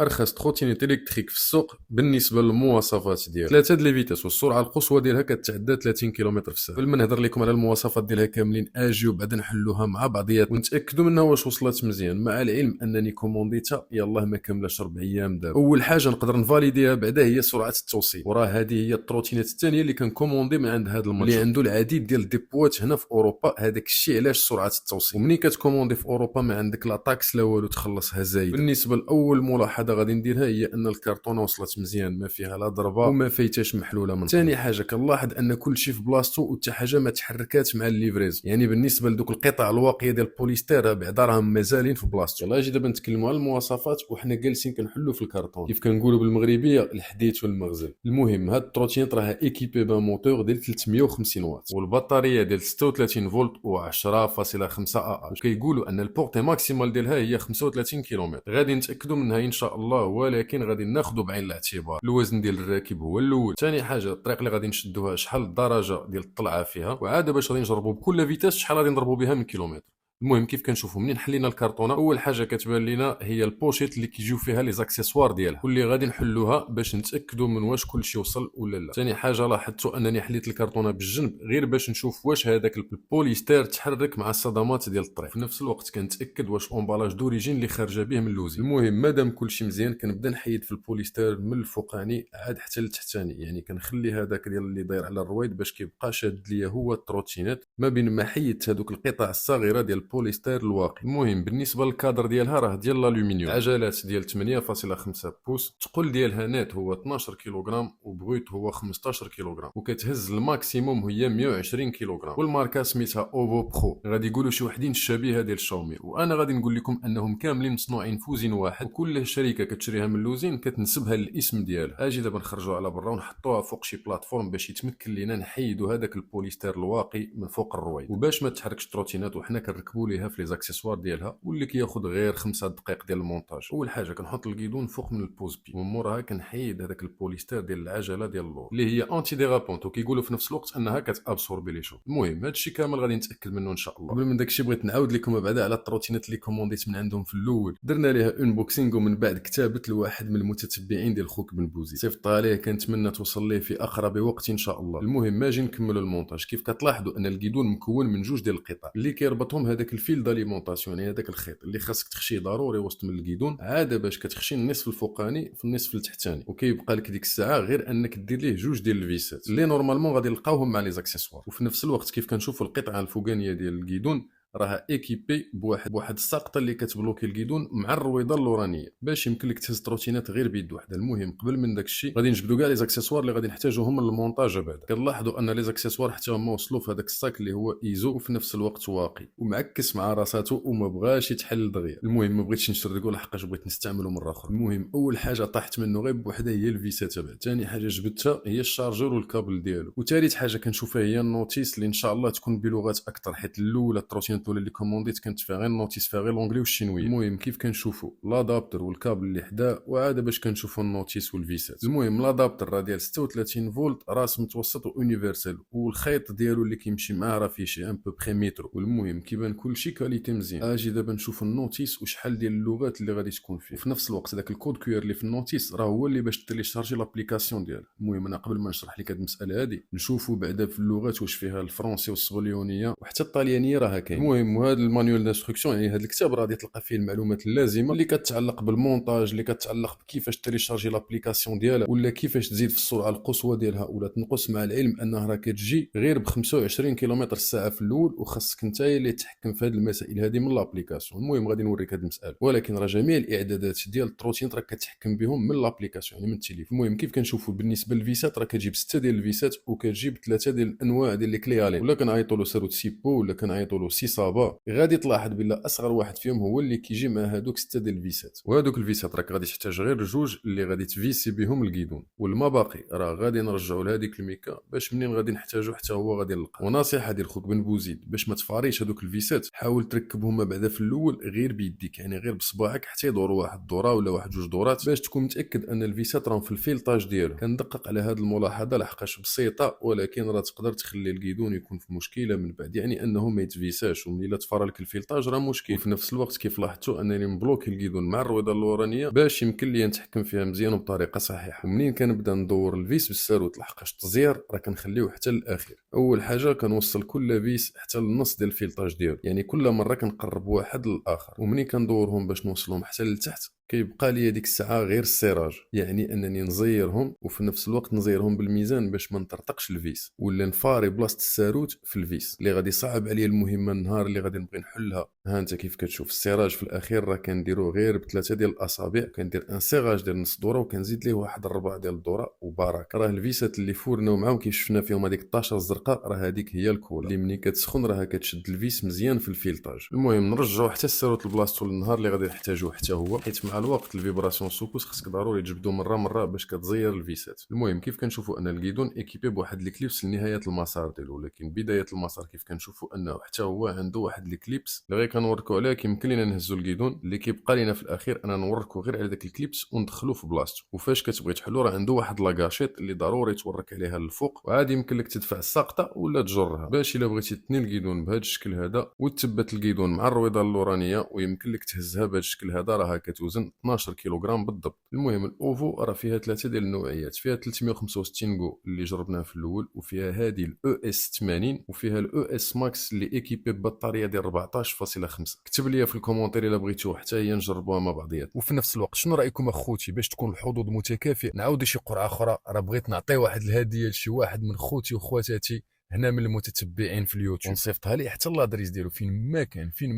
ارخص تروتينيت الكتريك في السوق بالنسبه للمواصفات ديالها. 3 د لي فيتاس والسرعه القصوى ديالها كتعدى 30 كيلومتر في الساعه. قبل ما نهضر لكم على المواصفات ديالها كاملين اجيو بعدا نحلوها مع بعضيات ونتاكدوا منها واش وصلت مزيان، مع العلم انني كومونديتها يلاه ما كاملاش 4 ايام دابا. اول حاجه نقدر نفاليديها بعدا هي سرعه التوصيل، وراه هذه هي التروتينات الثانيه اللي كنكوموندي من عند هذا المتجر اللي عنده العديد ديال الديبوات هنا في اوروبا. هذاك الشيء علاش سرعه التوصيل. ومني كتكوموندي في اوروبا ما عندك لا طاكس لا والو تخلصها زايد. بالنسبه لاول ملاحظه غادي نديرها هي ان الكرتونه وصلت مزيان، ما فيها لا ضربه وما فايتاش محلوله من. ثاني حاجه كنلاحظ ان كل شيء في بلاصتو وحتى حاجه ما تحركات مع الليفريز، يعني بالنسبه لدوك القطع الواقيه ديال البوليستير بعدا راهم مازالين في بلاصتو. يلاه اجي دابا نتكلموا على المواصفات وحنا جالسين كنحلوا في الكرتون كيف كنقولوا بالمغربيه الحديث والمغزل. المهم هاد التروتينات راها ايكيبي بان موتور ديال 350 واط والبطاريه ديال 36 فولت و10.5 اه وكيقولوا ان البورتي ماكسيمال ديالها هي 35 كيلومتر. غادي نتاكدوا منها ان شاء الله، ولكن غادي ناخذوا بعين الاعتبار الوزن ديال الراكب هو الاول. ثاني حاجه الطريق اللي غادي نشدوها شحال الدرجه ديال الطلعه فيها، وعاد باش غادي نجربوا بكل فيتاس شحال غادي نضربوا بها من كيلومتر. المهم كيف كنشوفوا منين حلينا الكرتونه اول حاجه كتبان لينا هي البوشيت اللي كيجيو فيها لي زاكسيسوار ديالها واللي غادي نحلوها باش نتاكدوا من واش كلشي وصل ولا لا. ثاني حاجه لاحظتوا انني حليت الكرتونه بالجنب غير باش نشوف واش هذاك البوليستير تحرك مع الصدمات ديال الطريق. في نفس الوقت كنتاكد واش اونبالاج دوريجين اللي خارجه به من اللوزين. المهم مادام كلشي مزيان كنبدا نحيد في البوليستير من الفوقاني عاد حتى للتحتاني، يعني كنخلي هذاك ديال اللي داير على الرويد باش كيبقى شاد ليا هو التروتينات ما بين ما حيدت هذوك القطع الصغيره ديال البوليستير الواقي. المهم بالنسبه للكادر ديالها راه ديال الالومنيوم، عجلات ديال 8.5 بوس، الثقل ديالها نات هو 12 كيلوغرام وبروت هو 15 كيلوغرام، وكتهز الماكسيموم هي 120 كيلوغرام، والماركه سميتها اوفو برو. غادي يقولوا شي وحدين الشبيهه ديال شاومي، وانا غادي نقول لكم انهم كاملين مصنوعين في وزن واحد، وكل شركه كتشريها من لوزين كتنسبها للاسم ديالها. اجي دابا نخرجوا على برا ونحطوها فوق شي بلاتفورم باش يتمكن لينا نحيدوا هذاك البوليستير الواقي من فوق الرويد، وباش ما تحركش التروتينات وحنا كنركبوا ليها في لي زاكسيسوار ديالها، واللي كياخذ غير 5 دقائق ديال المونتاج. اول حاجه كنحط الكيدون فوق من البوز بي، ومن موراها كنحيد هذاك البوليستير ديال العجله ديال اللور اللي هي انتي ديرابونت، وكيقولوا في نفس الوقت انها كتابسوربي لي شوك. المهم هادشي كامل غادي نتاكد منه ان شاء الله. قبل من داكشي بغيت نعاود لكم بعدا على التروتينات اللي كومونديت من عندهم في الاول. درنا ليها اون بوكسينغ ومن بعد كتابت لواحد من المتتبعين ديال خوك بن بوزيد، صيفط عليه كنتمنى توصل ليه في اقرب وقت ان شاء الله. المهم ماجي نكملوا المونتاج. كيف كتلاحظوا ان الكيدون مكون من جوج ديال القطع اللي كيربطهم هذاك الفيل داليمونطاسيون، يعني هذاك الخيط اللي خاصك تخشيه ضروري وسط من الكيدون عاد باش كتخشي النصف الفوقاني في النصف التحتاني، وكيبقى لك ديك الساعه غير انك دير ليه جوج ديال الفيسات اللي نورمالمون غادي نلقاوهم مع لي زاكسيسوار. وفي نفس الوقت كيف كنشوفوا القطعه الفوقانيه ديال الكيدون راها ايكيبي بواحد الساقطه اللي كتبلوكي الكيدون مع الرويضه اللورانيه باش يمكن لك تهز تروتينات غير بيد واحده. المهم قبل من داك الشيء غادي نجبدوا كاع لي زاكسيسوار اللي غادي نحتاجوهم للمونتاج. بعدا كنلاحظوا ان لي زاكسيسوار حتى هما وصلوا في هذاك الساك اللي هو ايزو وفي نفس الوقت واقي ومعكس مع راساتو وما بغاش يتحل دغيا. المهم ما بغيتش نشردقو لحقاش بغيت نستعملو مره اخرى. المهم اول حاجه طاحت منه غير بوحده هي الفيسات. بعد ثاني حاجه جبدتها هي الشارجور والكابل ديالو، وثالث حاجه كنشوفها هي النوتيس اللي ان شاء الله تكون بلغات اكثر، حيت الاولى التروتينات الاولى اللي كومونديت كانت فيها غير النوتيس فيها غير لونجلي والشينوي. المهم كيف كنشوفوا لادابتر والكابل اللي حداه، وعاد باش كنشوفوا النوتيس والفيسات. المهم لادابتر راه ديال 36 فولت راس متوسط ويونيفرسال، والخيط ديالو اللي كيمشي معاه راه فيه شي ان بو بري متر. والمهم كيبان كلشي كاليتي مزيان. اجي دابا نشوف النوتيس وشحال ديال اللغات اللي غادي تكون فيه، وفي نفس الوقت داك الكود كيو ار اللي في النوتيس راه هو اللي باش تيليشارجي لابليكاسيون ديالها. المهم انا قبل ما نشرح لك هاد المساله هادي نشوفوا بعدا في اللغات واش فيها الفرنسي والصبليونيه وحتى الطاليانيه راه كاين. المهم وهذا المانيوال دانستركسيون يعني هذا الكتاب راه غادي تلقى فيه المعلومات اللازمه اللي كتعلق بالمونتاج، اللي كتعلق بكيفاش تيليشارجي لابليكاسيون ديالها ولا كيفاش تزيد في السرعه القصوى ديالها ولا تنقص، مع العلم انها راه كتجي غير ب 25 كيلومتر الساعه في الاول، وخاصك انت اللي تحكم في هذه المسائل هذه من لابليكاسيون. المهم غادي نوريك هذه المساله، ولكن راه جميع الاعدادات ديال التروتين راه كتحكم بهم من لابليكاسيون يعني من التليفون. المهم كيف كنشوفوا بالنسبه للفيسات راه كتجيب 6 ديال الفيسات وكتجيب 3 ديال الانواع ديال لي كليالين، ولا كنعيطوا له ساروت سيبو ولا كنعيطوا له سي صابا. غادي تلاحظ بلا اصغر واحد فيهم هو اللي كيجي مع هذوك 6 ديال الفيسات، وهذوك الفيسات راك غادي تحتاج غير جوج اللي غادي تفيسي بهم الكيدون، والمباقي راه غادي نرجعوا لهذيك الميكا باش منين غادي نحتاجو حتى هو غادي نلقى. ونصيحه ديال خوك بن بوزيد باش ما تفاريش هذوك الفيسات حاول تركبهم بعدا في الاول غير بيديك، يعني غير بصباعك حتى يدوروا واحد الدوره ولا واحد جوج دورات باش تكون متاكد ان الفيسات راهم في الفيلطاج ديالو. كندقق على هذه الملاحظه لحقاش بسيطه، ولكن راه تقدر تخلي الكيدون يكون في مشكله من بعد، يعني انه ما يتفيساش فيتاس وملي تفرى لك الفيلطاج راه مشكل. وفي نفس الوقت كيف لاحظتوا انني مبلوكي الكيدون مع الرويضه اللورانيه باش يمكن لي نتحكم فيها مزيان وبطريقه صحيحه. ومنين كنبدا ندور الفيس بالساروت لحقاش التزيير راه كنخليوه حتى للاخير. اول حاجه كنوصل كل فيس حتى للنص ديال الفيلطاج ديالو، يعني كل مره كنقرب واحد للاخر، ومنين كندورهم باش نوصلهم حتى لتحت كيبقى لي ديك الساعه غير السيراج، يعني انني نزيرهم وفي نفس الوقت نزيرهم بالميزان باش ما نطرطقش الفيس ولا نفاري بلاصه الساروت في الفيس اللي غادي صعب عليا المهمه النهار اللي غادي نبغي نحلها. ها انت كيف كتشوف السيراج في الاخير راه كنديرو غير ب3 ديال الاصابع، كندير ان سيراج ديال نص دوره وكنزيد ليه واحد الربع ديال الدوره وبارك. راه الفيسات اللي فورناو معاهم كيف شفنا فيهم هذيك الطاشه الزرقاء راه هذيك هي الكولا اللي ملي كتسخن راه كتشد الفيس مزيان في الفيلطاج. المهم نرجعوا حتى الساروت لبلاصتو للنهار اللي غادي نحتاجوه حتى هو، حيت مع الوقت الفيبراسيون سوكوس خصك ضروري تجبدو مره باش كتزير الفيسات. المهم كيف كنشوفوا ان الكيدون ايكيبي بواحد الكليبس لنهايه المسار ديالو، ولكن بدايه المسار كيف كنشوفوا انه حتى هو عنده واحد الكليبس اللي غير كنوريكو عليه كيمكن لينا نهزو الكيدون. اللي كيبقى لينا في الاخير انا نوريكو غير على داك الكليبس وندخلوه في بلاصتو. وفاش كتبغي تحلو راه عنده واحد لاكاشيط اللي ضروري تورك عليها للفوق، وعادي يمكن لك تدفع الساقطه ولا تجرها باش الا بغيتي تني الكيدون بهذا الشكل هذا وتثبت الكيدون مع الرويضه اللورانيه، ويمكن لك تهزها بهذا الشكل هذا راها كتوزن 12 كيلوغرام بالضبط. المهم الاوفو راه فيها 3 ديال النوعيات، فيها 365 جو اللي جربناه في الاول، وفيها هذه الاو اس 80، وفيها الاو اس ماكس اللي ايكيبي ببطاريه ديال 14.5. كتب لي في الكومونتير الا بغيتو حتى هي نجربوها مع بعضيات. وفي نفس الوقت شنو رايكم اخوتي باش تكون الحظوظ متكافئ نعاود شي قرعه اخرى؟ راه بغيت نعطي واحد الهديه لشي واحد من خوتي وخواتاتي هنا من المتتبعين في اليوتيوب، ونصيفطها ليه حتى الادريس ديالو فين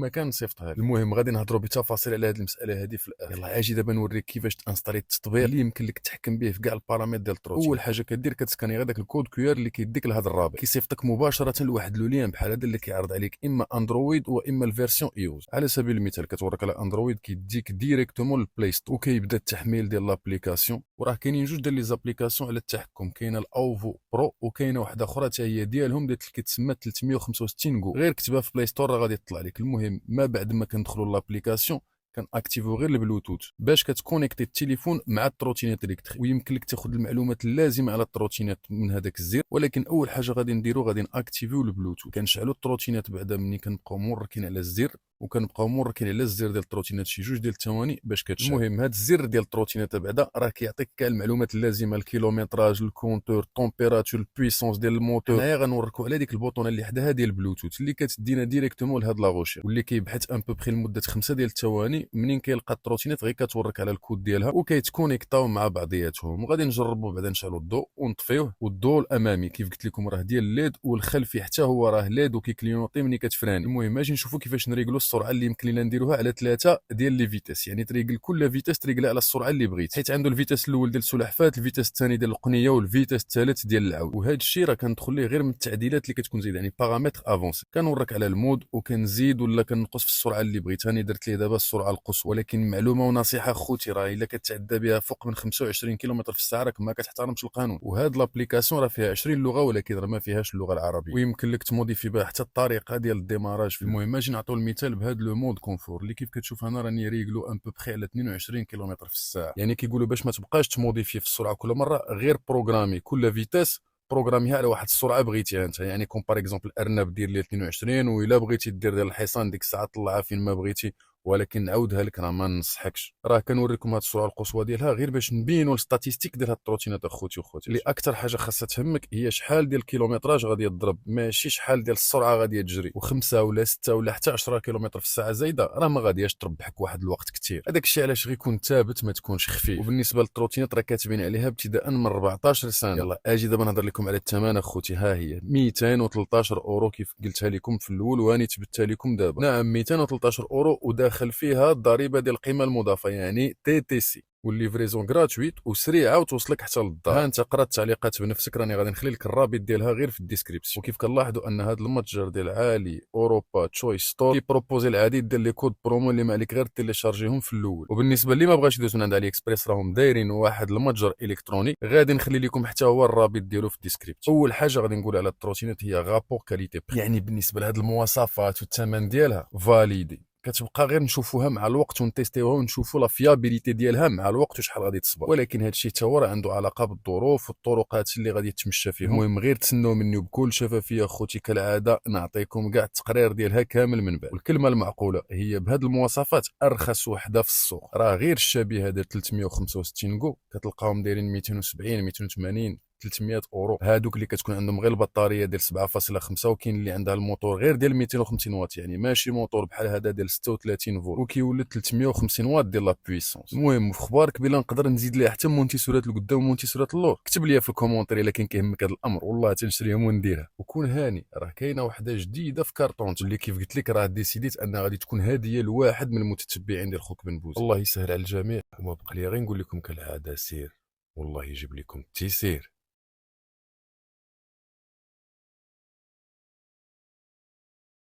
ما كان نصيفطها. المهم غادي نهضروا بتفاصيل على هذه المساله هذه في الاخر. يلاه اجي دابا نوريك كيفاش تانستالي التطبيق اللي يمكن لك تحكم به في كاع البارامتر ديال التروتين. اول حاجه كدير كتسكاني غير داك الكود كيو ار اللي كيديك لهذا الرابط، كيصيفطك مباشره لواحد لوليان بحال هذا اللي كيعرض عليك اما اندرويد واما الفيرسيون ايوز. على سبيل المثال كتورك على اندرويد كيديك ديريكتومون للبلاي ستور وكيبدا التحميل ديال لابليكاسيون. وراه كاينين جوج ديال لي زابليكاسيون على التحكم، كاينه الاوفو برو وكاينه واحده اخرى حتى هي ديالهم كتسمى 365 جو، غير كتبها في بلاي ستور راه غادي تطلع لك. المهم ما بعد ما كندخلوا لابليكاسيون كنأكتيفو غير البلوتوث باش كتكونيكتي التليفون مع التروتينات الكتريك، ويمكن لك تاخذ المعلومات اللازمه على التروتينات من هذاك الزر. ولكن اول حاجه غادي نديرو غادي ناكتيفيو البلوتوث، كنشعلوا التروتينات بعدا ملي كنبقاو مركين على الزر وكنبقاو مركين على الزر ديال التروتينات شي جوج ديال الثواني باش كتشعل. المهم هذا الزر ديال التروتينات بعدا راه كيعطيك كاع المعلومات اللازمه، الكيلومتراج، الكونتور، التمبيراتور، البويسونس ديال الموتور. هنايا غنوريكو على ديك البوطونه اللي حداها ديال البلوتوث اللي كتدينا ديريكتومون لهاد لاغوشي، واللي كيبحث ان بو بخي لمده 5 ديال الثواني. منين كيلقى التروتينات غير كتورك على الكود ديالها وكيتكونيكطاو مع بعضياتهم. وغادي نجربوا بعدا نشعلوا الضوء ونطفيوه. والضوء الامامي كيف قلت لكم راه ديال الليد، والخلفي حتى هو راه ليد وكيكلينوطي ملي كتفراني. المهم اجي نشوفوا كيفاش نريغلو السرعه اللي يمكن لينا نديروها على 3 ديال لي فيتاس، يعني تريغل كل فيتاس تريغلها على السرعه اللي بغيت، حيت عنده الفيتاس الاول ديال السلحفات، الفيتاس الثاني ديال القنيه، والفيتاس الثالث ديال العود. وهذا الشيء راه كندخل ليه غير من التعديلات اللي كتكون زايد، يعني بارامتر افونسي. كنوريك على المود وكنزيد ولا كنقص في السرعه اللي بغيت. هاني درت ليه دابا السرعه القصوى، ولكن معلومه ونصيحه خوتي راه الا كتعدى بها فوق من 25 كيلومتر في الساعه راك ما كتحترمش القانون. وهاد لابليكاسيون راه فيها 20 لغه ولكن راه ما فيهاش اللغه العربيه، ويمكن لك تموديفي بها حتى الطريقه ديال الديماراج. المهم اجي نعطيو المثال بهذا لو مود كونفور اللي كيف كتشوف انا راني ريغلو ان بو بخي على 22 كيلومتر في الساعه، يعني كيقولوا باش ما تبقاش تموديفي في السرعه كل مره، غير بروغرامي كل فيتاس بروغراميها على واحد السرعه بغيتيها انت. يعني كون باغ اكزومبل الارنب دير ليه 22، والا بغيتي دير ديال الحصان ديك الساعه طلعها فين ما بغيتي، ولكن نعاودها لك راه ما ننصحكش. راه كنوريكم هاد السرعه القصوى ديالها غير باش نبينوا الستاتيستيك ديال هاد التروتينات اخوتي وخوتي. اللي اكثر حاجه خاصها تهمك هي شحال ديال الكيلومتراج غادي تضرب، ماشي شحال ديال السرعه غادي تجري. و5 ولا 6 ولا حتى 10 كيلومتر في الساعه زايده راه ما غادياش تربحك واحد الوقت كثير. هذاك الشيء علاش غيكون ثابت ما تكونش خفيف. وبالنسبه للتروتينات راه كاتبين عليها ابتداء من 14 سنه. يلا اجي دابا نهضر لكم على الثمن اخوتي. ها هي 213 اورو كيف قلتها لكم في الاول وهاني ثبتها لكم دابا. نعم 213 اورو وداخل فيها الضريبه ديال القيمه المضافه يعني تي تي سي، والليفريزون غراتويت وسريعه وتوصلك حتى للدار. ها انت قرا التعليقات بنفسك، راني غادي نخلي لك الرابط ديالها غير في الديسكريبسيون. وكيف كنلاحظوا ان هذا المتجر ديال عالي اوروبا تشويس ستور كيبروبوزي العديد ديال لي كود برومو اللي ما عليك غير تيليشارجيهم في الاول. وبالنسبه اللي ما بغاش يدوز من عند علي اكسبريس راهم دايرين واحد المتجر الكتروني غادي نخلي لكم حتى هو الرابط ديالو في الديسكريبسيون. اول حاجه غادي نقول على التروتينات هي غابور كاليتي، يعني بالنسبه لهاد المواصفات والثمن ديالها فاليدي كتبقى غير نشوفوها مع الوقت ونتيستيوها ونشوفوا لا فيابيليتي ديالها مع الوقت وشحال غادي تصبر. ولكن هادشي حتى هو راه عنده علاقه بالظروف والطرقات اللي غادي تمشى فيهم. المهم غير تسناو مني بكل شفافيه خوتي كالعاده نعطيكم كاع التقرير ديالها كامل من بعد. والكلمه المعقوله هي بهاد المواصفات ارخص وحده في السوق، راه غير الشبيهه ديال 365 جو كتلقاهم دايرين 270 280 300 اورو. هادوك اللي كتكون عندهم غير البطاريه ديال 7.5، وكاين اللي عندها الموتور غير ديال 250 واط، يعني ماشي موتور بحال هذا ديال 36 فولت، وكيولد 350 واط ديال لا بويسونس. المهم في اخبارك بلا نقدر نزيد ليها حتى مونتيسورات لقدام ومونتيسورات اللور، كتب لي في الكومونتير الا كان كيهمك هذا الامر، والله تنشريهم ونديرها. وكون هاني راه كاينه وحده جديده في كارطونج اللي كيف قلت لك راه ديسيديت انها غادي تكون هديه لواحد من المتتبعين ديال خوك بن بوز. الله يسهل على الجميع، وما بقى لي غير نقول لكم كالعاده سير والله يجيب لكم التيسير.